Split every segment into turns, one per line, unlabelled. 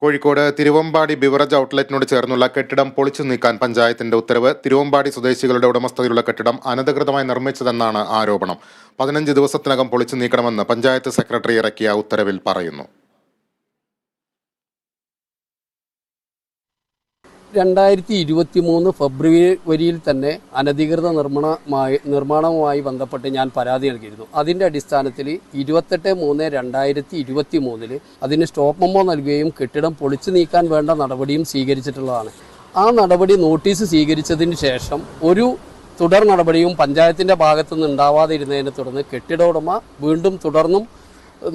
Kozhikode Thiruvambady beverage ഔട്ട്ലെറ്റിനോട് ചേർന്നുള്ള കെട്ടിടം പൊളിച്ചു നീക്കാൻ പഞ്ചായത്തിന്റെ ഉത്തരവ്. തിരുവമ്പാടി സ്വദേശികളുടെ ഉടമസ്ഥതയിലുള്ള കെട്ടിടം അനധികൃതമായി നിർമ്മിച്ചതെന്നാണ് ആരോപണം. 15 ദിവസത്തിനകം പൊളിച്ചു നീക്കണമെന്ന് പഞ്ചായത്ത് സെക്രട്ടറി ഇറക്കിയ ഉത്തരവിൽ പറയുന്നു.
2023 ഫെബ്രുവരിയിൽ തന്നെ അനധികൃത നിർമ്മാണവുമായി ബന്ധപ്പെട്ട് ഞാൻ പരാതി നൽകിയിരുന്നു. അതിൻ്റെ അടിസ്ഥാനത്തിൽ 28/3/2023 അതിന് സ്റ്റോപ്പ് മെമ്മോ നൽകുകയും കെട്ടിടം പൊളിച്ചു നീക്കാൻ വേണ്ട നടപടിയും സ്വീകരിച്ചിട്ടുള്ളതാണ്. ആ നടപടി നോട്ടീസ് സ്വീകരിച്ചതിന് ശേഷം ഒരു തുടർ നടപടിയും പഞ്ചായത്തിൻ്റെ ഭാഗത്തുനിന്ന് ഉണ്ടാവാതിരുന്നതിനെ തുടർന്ന് കെട്ടിട ഉടമ വീണ്ടും തുടർന്നും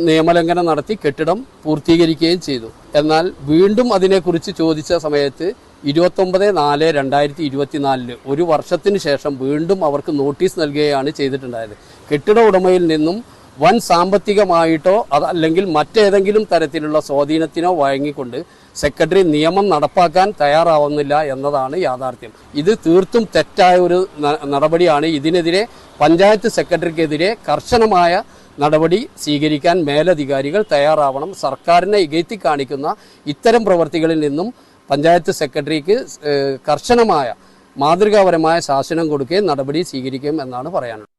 നിയമലംഘനം നടത്തി കെട്ടിടം പൂർത്തീകരിക്കുകയും ചെയ്തു. എന്നാൽ വീണ്ടും അതിനെക്കുറിച്ച് ചോദിച്ച സമയത്ത് 29/4/2024 ഒരു വർഷത്തിന് ശേഷം വീണ്ടും അവർക്ക് നോട്ടീസ് നൽകുകയാണ് ചെയ്തിട്ടുണ്ടായത്. കെട്ടിട ഉടമയിൽ നിന്നും വൻ സാമ്പത്തികമായിട്ടോ അതല്ലെങ്കിൽ മറ്റേതെങ്കിലും തരത്തിലുള്ള സ്വാധീനത്തിനോ വഴങ്ങിക്കൊണ്ട് സെക്രട്ടറി നിയമം നടപ്പാക്കാൻ തയ്യാറാവുന്നില്ല എന്നതാണ് യാഥാർത്ഥ്യം. ഇത് തീർത്തും തെറ്റായ ഒരു നടപടിയാണ്. ഇതിനെതിരെ പഞ്ചായത്ത് സെക്രട്ടറിക്കെതിരെ കർശനമായ നടപടി സ്വീകരിക്കാൻ മേലധികാരികൾ തയ്യാറാവണം. സർക്കാരിനെ ഇകഴ്ത്തി കാണിക്കുന്ന ഇത്തരം പ്രവർത്തികളിൽ നിന്നും പഞ്ചായത്ത് സെക്രട്ടറിക്ക് കർശനമായ മാതൃകാപരമായ ശാസനം കൊടുക്കുകയും നടപടി സ്വീകരിക്കും എന്നാണ് പറയാനുള്ളത്.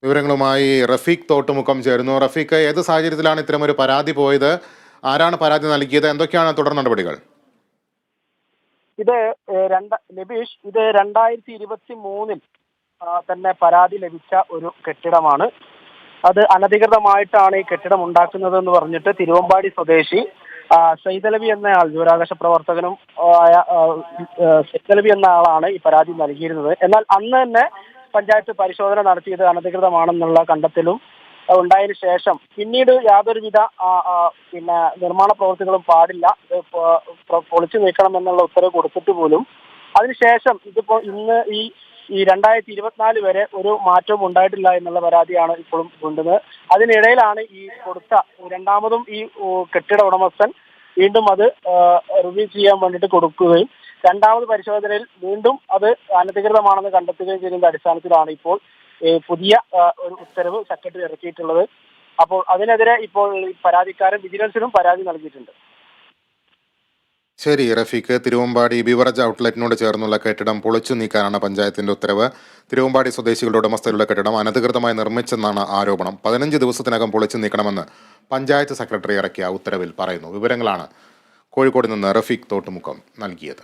വിവരങ്ങളുമായി റഫീഖ് തോട്ടുമുക്കം ചേരുന്നു. റഫീഖ്, ഏത് സാഹചര്യത്തിലാണ് ഇത്തരമൊരു പരാതി പോയത്? ആരാണ് പരാതി നൽകിയത്? എന്തൊക്കെയാണ് തുടർ നടപടികൾ?
ഇത് 2023 തന്നെ പരാതി ലഭിച്ച ഒരു കെട്ടിടമാണ്. അത് അനധികൃതമായിട്ടാണ് ഈ കെട്ടിടം ഉണ്ടാക്കുന്നത് എന്ന് പറഞ്ഞിട്ട് തിരുവമ്പാടി സ്വദേശി സൈതലവി എന്നയാൾ, വിവരാവകാശ പ്രവർത്തകനും ആയ സൈതലവി എന്ന ആളാണ് ഈ പരാതി നൽകിയിരുന്നത്. എന്നാൽ അന്ന് തന്നെ പഞ്ചായത്ത് പരിശോധന നടത്തിയത് അനധികൃതമാണെന്നുള്ള കണ്ടെത്തലും ഉണ്ടായതിനു ശേഷം പിന്നീട് യാതൊരുവിധ നിർമ്മാണ പ്രവർത്തികളും പാടില്ല, പൊളിച്ചു നീക്കണമെന്നുള്ള ഉത്തരവ് കൊടുത്തിട്ട് പോലും അതിനുശേഷം ഇതിപ്പോ ഇന്ന് ഈ 2024 വരെ ഒരു മാറ്റവും ഉണ്ടായിട്ടില്ല എന്നുള്ള പരാതിയാണ് ഇപ്പോഴും കൊണ്ടുവന്നത്. അതിനിടയിലാണ് ഈ കൊടുത്ത രണ്ടാമതും ഈ കെട്ടിട ഉടമസ്ഥൻ വീണ്ടും അത് റിവ്യൂ ചെയ്യാൻ വേണ്ടിയിട്ട് കൊടുക്കുകയും രണ്ടാമത് പരിശോധനയിൽ വീണ്ടും അത് അനധികൃതമാണെന്ന് കണ്ടെത്തുകയും ചെയ്യുന്നതിന്റെ അടിസ്ഥാനത്തിലാണ് ഇപ്പോൾ പുതിയ ഒരു ഉത്തരവ് സെക്രട്ടറി ഇറക്കിയിട്ടുള്ളത്. അപ്പോൾ അതിനെതിരെ ഇപ്പോൾ പരാതിക്കാരൻ വിജിലൻസിനും പരാതി നൽകിയിട്ടുണ്ട്.
ശരി റഫീഖ്, തിരുവമ്പാടി ബിവറേജ് ഔട്ട്ലെറ്റിനോട് ചേർന്നുള്ള കെട്ടിടം പൊളിച്ചു നീക്കാനാണ് പഞ്ചായത്തിന്റെ ഉത്തരവ്. തിരുവമ്പാടി സ്വദേശികളുടെ ഉടമസ്ഥതയിലുള്ള കെട്ടിടം അനധികൃതമായി നിർമ്മിച്ചെന്നാണ് ആരോപണം. 15 ദിവസത്തിനകം പൊളിച്ചു നീക്കണമെന്ന് പഞ്ചായത്ത് സെക്രട്ടറി ഇറക്കിയ ഉത്തരവിൽ പറയുന്നു. വിവരങ്ങളാണ് കോഴിക്കോട് നിന്ന് റഫീഖ് തോട്ടുമുക്കം നൽകിയത്.